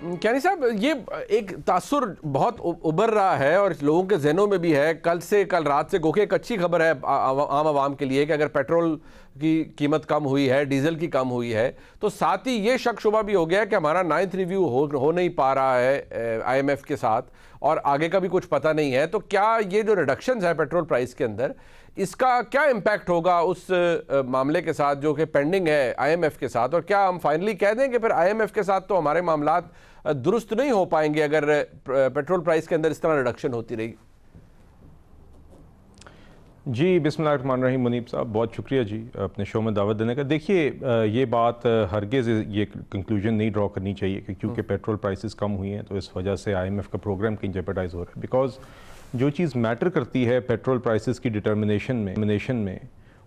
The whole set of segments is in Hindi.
कैनी साहब, ये एक तासुर बहुत उभर रहा है और लोगों के जहनों में भी है, कल रात से गोके एक अच्छी खबर है आम आवाम के लिए कि अगर पेट्रोल की कीमत कम हुई है, डीजल की कम हुई है, तो साथ ही ये शक शुबा भी हो गया कि हमारा 9th रिव्यू हो नहीं पा रहा है IMF के साथ, और आगे का भी कुछ पता नहीं है। तो क्या ये जो रिडक्शंस है पेट्रोल प्राइस के अंदर, इसका क्या इम्पैक्ट होगा उस मामले के साथ जो कि पेंडिंग है IMF के साथ, और क्या हम फाइनली कह दें कि फिर IMF के साथ तो हमारे मामलात दुरुस्त नहीं हो पाएंगे अगर पेट्रोल प्राइस के अंदर इस तरह रिडक्शन होती रही? जी, बिस्मिल्लाहिर्रहमानिर्रहीम। मुनीब साहब, बहुत शुक्रिया जी अपने शो में दावत देने का। देखिए, ये बात हरगिज़ ये कंक्लूजन नहीं ड्रॉ करनी चाहिए कि क्योंकि पेट्रोल प्राइसेस कम हुई हैं तो इस वजह से IMF का प्रोग्राम कहीं जेपरडाइज हो रहा है। बिकॉज जो चीज़ मैटर करती है पेट्रोल प्राइसेस की डिटर्मिनेशन में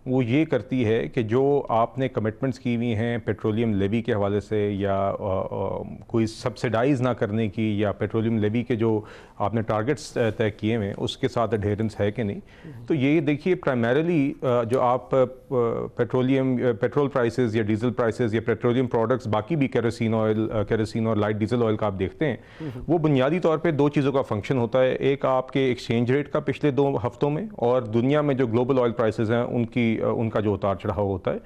वो ये करती है कि जो आपने कमिटमेंट्स की हुई हैं पेट्रोलियम लेवी के हवाले से, या कोई सब्सिडाइज़ ना करने की, या पेट्रोलियम लेवी के जो आपने टारगेट्स तय किए हुए हैं उसके साथ एडहेरेंस है कि नहीं। तो ये देखिए, प्राइमरीली जो आप पेट्रोल प्राइसेस या डीजल प्राइसेस या पेट्रोलियम प्रोडक्ट्स, बाकी भी केरोसिन और लाइट डीजल ऑयल का आप देखते हैं, वो बुनियादी तौर पे दो चीज़ों का फंक्शन होता है। एक आपके एक्सचेंज रेट का पिछले 2 हफ्तों में, और दुनिया में जो ग्लोबल ऑयल प्राइसेस हैं उनका जो उतार चढ़ाव होता है।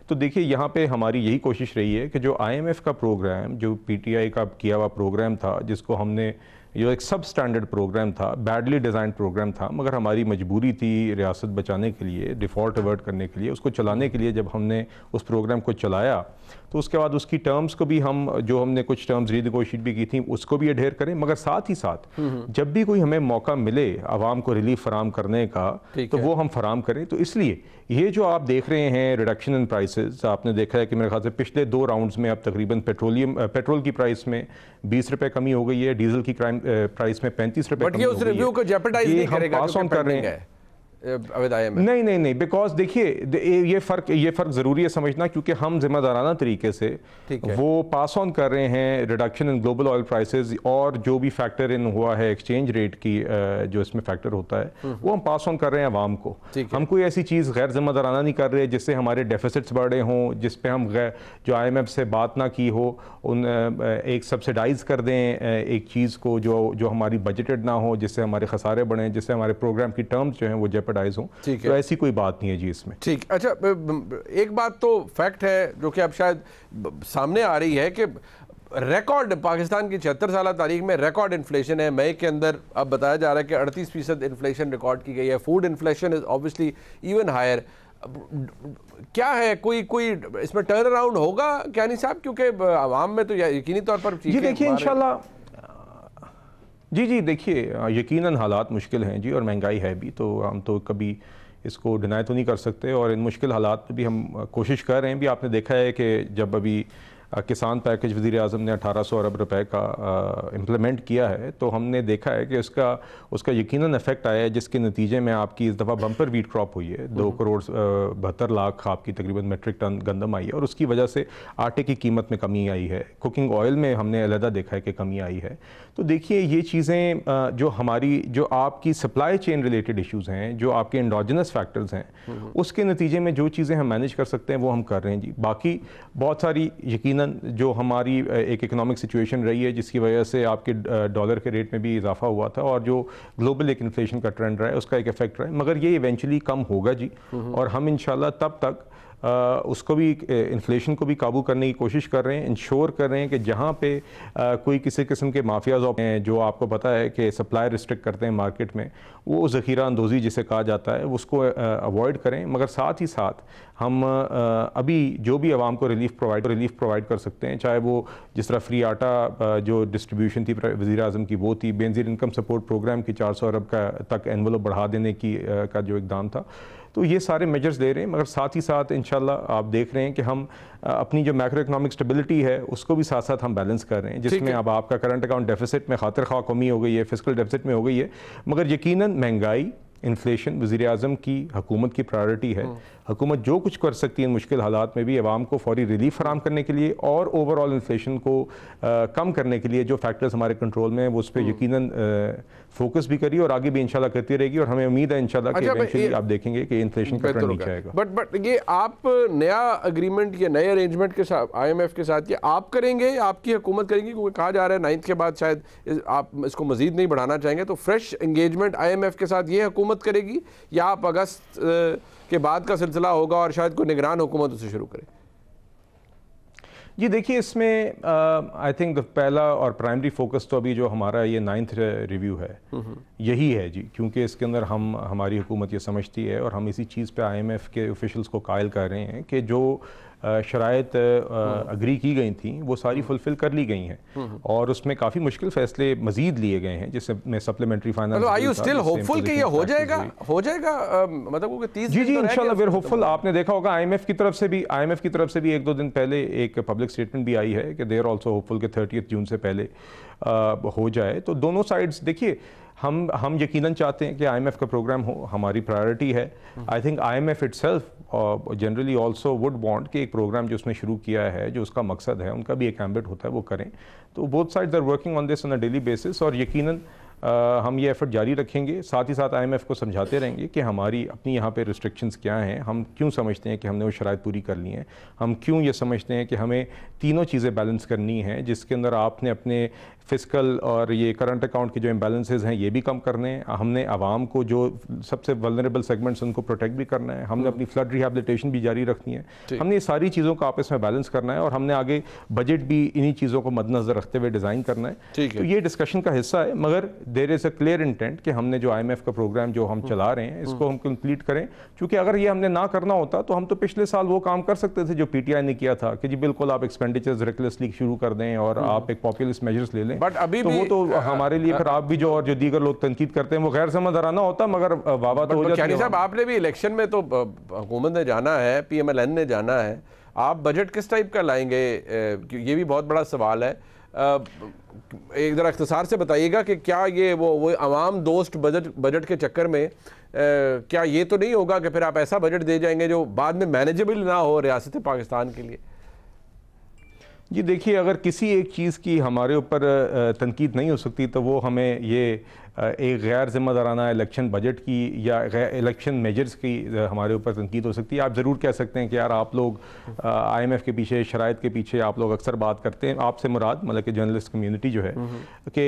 तो देखिए, यहाँ पे हमारी यही कोशिश रही है कि जो IMF का प्रोग्राम, जो PTI का किया हुआ प्रोग्राम था, जिसको हमने, जो एक सब स्टैंडर्ड प्रोग्राम था, बैडली डिज़ाइन प्रोग्राम था, मगर हमारी मजबूरी थी रियासत बचाने के लिए, डिफ़ॉल्ट अवर्ट करने के लिए, उसको चलाने के लिए जब हमने उस प्रोग्राम को चलाया तो उसके बाद उसकी टर्म्स को भी हमने कुछ टर्म्स रीनेगोशिएट भी की थी, उसको भी अडेयर करें। मगर साथ ही साथ जब भी कोई हमें मौका मिले आवाम को रिलीफ फराम करने का, तो वो हम फराम करें। तो इसलिए ये जो आप देख रहे हैं रिडक्शन इन प्राइसेस, आपने देखा है कि मेरे ख्याल से पिछले 2 राउंड्स में अब तकरीबन पेट्रोल की प्राइस में 20 रुपये कमी हो गई है, डीजल की प्राइस में 35 रुपये कमी हो गई है। रिव्यू को जेपरडाइज नहीं करेगा, पास ऑन कर रहे हैं। नहीं नहीं नहीं, बिकॉज देखिए, ये फ़र्क ज़रूरी है समझना, क्योंकि हम जिम्मेदाराना तरीके से वो पास ऑन कर रहे हैं reduction in global oil prices, और जो भी फैक्टर इन हुआ है एक्सचेंज रेट की, जो इसमें फैक्टर होता है, वो हम पास ऑन कर रहे हैं आवाम को। हम कोई ऐसी चीज़ गैर जिम्मेदाराना नहीं कर रहे जिससे हमारे डेफिसिट्स बढ़ रहे हों, जिस पे हम जो IMF से बात ना की हो, एक सब्सिडाइज कर दें एक चीज़ को जो हमारी बजटेड ना हो, जिससे हमारे खसारे बढ़ें, जिससे हमारे प्रोग्राम की टर्म्स जो हैं वो जेपरडाइज हों। तो ऐसी कोई बात नहीं है जी इसमें। ठीक, अच्छा, एक बात तो फैक्ट है जो कि अब शायद सामने आ रही है कि रिकॉर्ड पाकिस्तान की 76 साल तारीख में रिकॉर्ड इन्फ्लेशन है। मई के अंदर अब बताया जा रहा है कि 38% इन्फ्लेशन रिकॉर्ड की गई है। Food inflation is obviously even higher. क्या है, कोई इसमें टर्न अराउंड होगा कैनी साहब? क्योंकि आवाम में तो यकीनी तौर पर जी देखिए, इंशाल्लाह जी देखिए, यकीनन हालात मुश्किल हैं जी, और महंगाई है भी, तो हम तो कभी इसको डिनाई तो नहीं कर सकते, और इन मुश्किल हालात में भी हम कोशिश कर रहे हैं भी। आपने देखा है कि जब अभी किसान पैकेज वज़ीर आज़म ने 1800 अरब रुपए का इम्प्लीमेंट किया है, तो हमने देखा है कि उसका यकीनन इफेक्ट आया है, जिसके नतीजे में आपकी इस दफ़ा बम्पर वीट क्रॉप हुई है। 2 करोड़ 72 लाख आपकी तकरीबन मेट्रिक टन गंदम आई है, और उसकी वजह से आटे की कीमत में कमी आई है। कुकिंग ऑयल में हमने अलहदा देखा है कि कमी आई है। तो देखिए, ये चीज़ें जो आपकी सप्लाई चेन रिलेटेड इशूज़ हैं, जो आपके एंडोजेनस फैक्टर्स हैं, उसके नतीजे में जो चीज़ें हम मैनेज कर सकते हैं वो हम कर रहे हैं जी। बाकी बहुत सारी यकीनन जो हमारी एक इकोनॉमिक सिचुएशन रही है, जिसकी वजह से आपके डॉलर के रेट में भी इजाफा हुआ था, और जो ग्लोबल एक इन्फ्लेशन का ट्रेंड रहा है उसका एक इफेक्ट रहा है, मगर ये इवेंचुअली कम होगा जी। और हम इंशाल्लाह तब तक उसको भी, इन्फ्लेशन को भी काबू करने की कोशिश कर रहे हैं, इंश्योर कर रहे हैं कि जहाँ पे कोई किसी किस्म के माफियाज हैं जो आपको पता है कि सप्लाई रिस्ट्रिक्ट करते हैं मार्केट में, वो ज़ख़ीरा अंदोज़ी जिसे कहा जाता है, उसको अवॉइड करें। मगर साथ ही साथ हम अभी जो भी आवाम को रिलीफ प्रोवाइड कर सकते हैं, चाहे वो जिस तरह फ्री आटा जो डिस्ट्रीब्यूशन थी वज़ीर आज़म की वो थी, बेनज़ीर इनकम सपोर्ट प्रोग्राम की 400 अरब का तक एनवलप बढ़ा देने की का जो इक़दाम था, तो ये सारे मेजर्स ले रहे हैं। मगर साथ ही साथ इंशाल्लाह आप देख रहे हैं कि हम अपनी जो मैक्रो इकोनॉमिक स्टेबिलिटी है उसको भी साथ साथ हम बैलेंस कर रहे हैं, जिसमें अब आपका करंट अकाउंट डेफिसिट में खातिर खा कमी हो गई है, फिस्कल डेफिसिट में हो गई है, मगर यकीनन महंगाई, इन्फ्लेशन वज़ीर आज़म की हुकूमत की प्रायोरिटी है। हुकूमत जो कुछ कर सकती है इन मुश्किल हालात में भी आवाम को फौरी रिलीफ फराम करने के लिए और ओवरऑल इन्फ्लेशन को कम करने के लिए जो फैक्टर्स हमारे कंट्रोल में हैं वो उस पर यकीनन फोकस भी करी और आगे भी इंशाल्लाह करती रहेगी। और हमें उम्मीद है इंशाल्लाह कि इवेंचुअली आप देखेंगे कि इन्फ्लेशन का ट्रेंड नीचे आएगा। बट ये आप नया अग्रीमेंट या नए अरेंजमेंट के साथ IMF के साथ ये आप करेंगे, आपकी हुकूमत करेंगी? क्योंकि कहा जा रहा है 9th के बाद शायद आप इसको मजीद नहीं बढ़ाना चाहेंगे, तो फ्रेश एंगेजमेंट IMF के साथ ये हुकूमत करेगी या आप अगस्त के बाद का सिलसिला होगा और शायद कोई निगरान हुकूमत उसे शुरू करे? जी देखिए, इसमें आई थिंक पहला और प्राइमरी फोकस तो अभी जो हमारा ये 9th रिव्यू है यही है जी, क्योंकि इसके अंदर हमारी हुकूमत ये समझती है और हम इसी चीज़ पे IMF के ऑफिशियल्स को कायल कर रहे हैं कि जो शराइत अग्री की गई थी वो सारी फुलफिल कर ली गई हैं और उसमें काफ़ी मुश्किल फैसले मजीद लिए गए हैं, जिसमें supplementary finance. Are you still hopeful कि ये हो जाएगा मतलब वो 30 जी जी इंशाल्लाह वेर होपफुल। आपने देखा होगा IMF की तरफ से भी 1-2 दिन पहले एक पब्लिक स्टेटमेंट भी आई है कि दे आर ऑल्सो होपफुल कि 30 जून से पहले हो जाए। तो दोनों साइड्स देखिए, हम यकीनन चाहते हैं कि IMF का प्रोग्राम हो, हमारी प्रायोरिटी है। I think IMF itself generally also would want कि एक प्रोग्राम जो उसने शुरू किया है, जो उसका मकसद है, उनका भी एक एम्बिट होता है, वो करें। तो both sides are working on this on a daily basis और यकीनन हम ये एफर्ट जारी रखेंगे। साथ ही साथ IMF को समझाते रहेंगे कि हमारी अपनी यहाँ पे रिस्ट्रिक्शंस क्या हैं, हम क्यों समझते हैं कि हमने वो शराइत पूरी कर ली हैं, हम क्यों ये समझते हैं कि हमें तीनों चीज़ें बैलेंस करनी हैं, जिसके अंदर आपने अपने फिस्कल और ये करंट अकाउंट के जो इम्बैलेंसेस हैं ये भी कम करने हैं, हमने आवाम को जो सबसे वल्नरेबल सेगमेंट्स उनको प्रोटेक्ट भी करना है, हमने अपनी फ्लड रिहैबिलिटेशन भी जारी रखनी है, हमने ये सारी चीज़ों को आपस में बैलेंस करना है और हमने आगे बजट भी इन्हीं चीज़ों को मद्देनजर रखते हुए डिज़ाइन करना है। तो ये डिस्कशन का हिस्सा है, मगर there is a clear intent कि हमने जो IMF का प्रोग्राम जो हम चला रहे हैं इसको हम कंप्लीट करें, क्योंकि अगर ये हमने ना करना होता तो हम तो पिछले साल वो काम कर सकते थे जो PTI ने किया था कि जी बिल्कुल आप एक्सपेंडिचर्स रिकलेसली शुरू कर दें और आप एक पॉपुलिस्ट मेजर्स ले लें। बट अभी तो वो तो हमारे लिए फिर आप भी जो और जो दीगर लोग तनकीद करते हैं वो गैर समझदाराना होता, मगर वावा तो हो जाता है। साहब आपने भी इलेक्शन में तो हुकूमत ने जाना है, PMLN ने जाना है, आप बजट किस टाइप का लाएंगे? ये भी बहुत बड़ा सवाल है। एक ज़रा इख्तिसार से बताइएगा कि क्या ये वो आवाम दोस्त बजट के चक्कर में क्या ये तो नहीं होगा कि फिर आप ऐसा बजट दे जाएंगे जो बाद में मैनेजेबल ना हो रियासत पाकिस्तान के लिए? जी देखिए, अगर किसी एक चीज़ की हमारे ऊपर तनकीद नहीं हो सकती तो वो हमें ये एक गैर जिम्मेदाराना इलेक्शन बजट की या इलेक्शन मेजर्स की हमारे ऊपर तनकीद हो सकती है। आप ज़रूर कह सकते हैं कि यार आप लोग IMF के पीछे, शराइत के पीछे आप लोग अक्सर बात करते हैं, आपसे मुराद मतलब कि जर्नलिस्ट कम्युनिटी जो है कि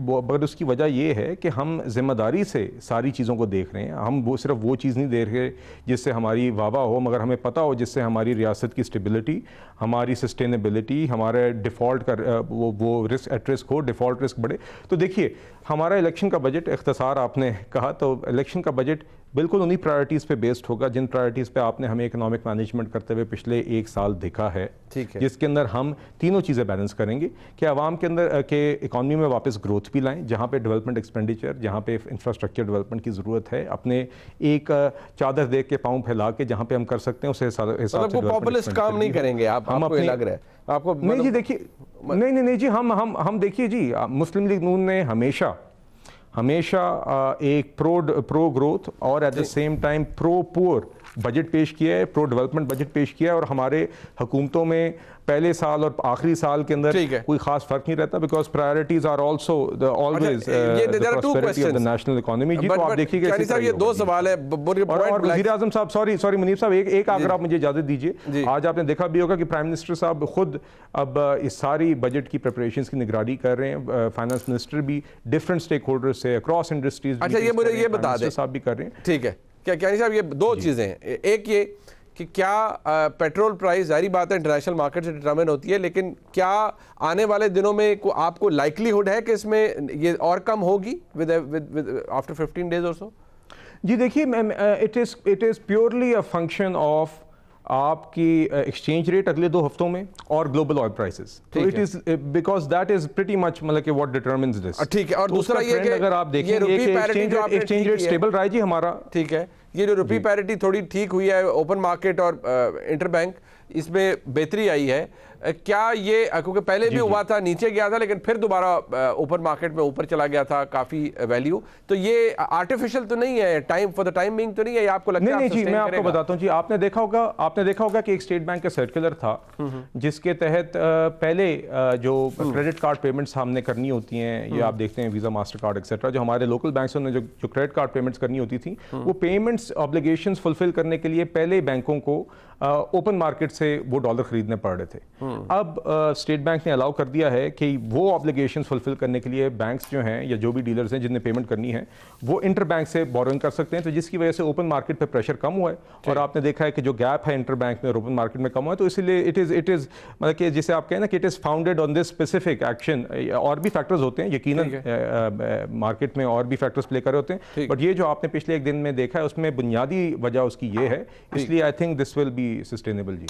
मगर उसकी वजह ये है कि हम जिम्मेदारी से सारी चीज़ों को देख रहे हैं। हम वो सिर्फ वो चीज़ नहीं देख रहे जिससे हमारी वाह हो, मगर हमें पता हो जिससे हमारी रियासत की स्टेबिलिटी, हमारी सस्टेनेबिलिटी, हमारे डिफ़ॉल्ट का वो रिस्क एट रिस्क हो, डिफ़ॉल्ट रिस्क बढ़े। तो देखिए, हमारा इलेक्शन का बजट, इख्तिसार आपने कहा, तो इलेक्शन का बजट बिल्कुल उन्हीं प्रायोरिटीज़ पे बेस्ड होगा जिन प्रायोरिटीज़ पे आपने हमें इकोनॉमिक मैनेजमेंट करते हुए पिछले 1 साल देखा है, जिसके अंदर हम तीनों चीज़ें बैलेंस करेंगे कि आवाम के अंदर के इकॉनमी में वापस ग्रोथ भी लाएं, जहाँ पे डेवलपमेंट एक्सपेंडिचर, जहाँ पे इंफ्रास्ट्रक्चर डेवलपमेंट की ज़रूरत है, अपने एक चादर देख के पाँव फैला के जहाँ पे हम कर सकते हैं उस हिसाब से पॉपुलिस्ट काम नहीं करेंगे आप, हम अपने लग रहा है आपको? नहीं जी देखिए, नहीं जी, हम देखिए जी, मुस्लिम लीग नून ने हमेशा एक प्रो ग्रोथ और at the same time pro poor budget पेश किया है, प्रो डेवलपमेंट बजट पेश किया है। और हमारे हुकूमतों में पहले साल और आखिरी साल के अंदर कोई खास फर्क नहीं रहता, because priorities are also always the prosperity of the national economy. जी तो आप देखिएगा ये 2 सवाल है। और वज़ीर आज़म साहब, सॉरी मुनीब साहब, एक अगर आप मुझे इजाजत दीजिए, आज आपने देखा भी होगा कि प्राइम मिनिस्टर साहब खुद अब इस सारी बजट की प्रिपरेशंस की निगरानी कर रहे हैं, फाइनेंस मिनिस्टर भी डिफरेंट स्टेक होल्डर्स से अक्रॉस इंडस्ट्रीज। अच्छा, ये मुझे ये बता दें साहब भी कर रहे हैं। ठीक है, क्या साहब ये 2 चीज़ें हैं, एक ये कि क्या पेट्रोल प्राइस जारी बात है इंटरनेशनल मार्केट से डिटरमिन होती है, लेकिन क्या आने वाले दिनों में आपको लाइकलीहुड है कि इसमें ये और कम होगी विद आफ्टर 15 डेज और सो? जी देखिए, it is purely a function of आपकी एक्सचेंज रेट अगले 2 हफ्तों में और ग्लोबल ऑयल प्राइसेस। तो it is because that is pretty much मतलब कि व्हाट डिटरमिन्स दिस। ठीक है, और दूसरा ये कि अगर आप देखेंगे एक्सचेंज रेट स्टेबल रहा है जी हमारा। ठीक है, ये जो रुपी पैरिटी थोड़ी ठीक हुई है ओपन मार्केट और इंटरबैंक, इसमें बेहतरी आई है, क्या ये, क्योंकि पहले भी हुआ था, नीचे गया था लेकिन फिर दोबारा ओपन मार्केट में ऊपर चला गया था काफी वैल्यू, तो ये आर्टिफिशियल तो नहीं है, time for the time being तो नहीं है, आपको लगता है? नहीं जी, मैं आपको बताता हूँ जी, आपने देखा होगा कि एक स्टेट बैंक का सर्कुलर था जिसके तहत पहले जो क्रेडिट कार्ड पेमेंट्स हमने करनी होती हैं, ये आप देखते हैं वीजा, मास्टर कार्ड एक्सेट्रा, जो हमारे लोकल बैंक्स ने जो क्रेडिट कार्ड पेमेंट्स करनी होती थी, वो पेमेंट्स ऑब्लिगेशंस फुलफिल करने के लिए पहले बैंकों को ओपन मार्केट से वो डॉलर खरीदने पड़ रहे थे। अब स्टेट बैंक ने अलाउ कर दिया है कि वो ऑब्लिगेशंस फुलफिल करने के लिए बैंक्स जो हैं या जो भी डीलर्स हैं जिन्हें पेमेंट करनी है वो इंटर बैंक से बोरोइंग कर सकते हैं, तो जिसकी वजह से ओपन मार्केट पे प्रेशर कम हुआ है और आपने देखा है कि जो गैप है इंटर बैंक में और ओपन मार्केट में कम हुआ है, तो इसीलिए इट इज़ मतलब कि जिसे आप कहें ना कि it is founded on this specific action. और भी फैक्टर्स होते हैं यकीनन, मार्केट में और भी फैक्टर्स प्ले कर रहे होते हैं, बट ये जो आपने पिछले एक दिन में देखा है उसमें बुनियादी वजह उसकी ये है, इसलिए I think this will be sustainable ji.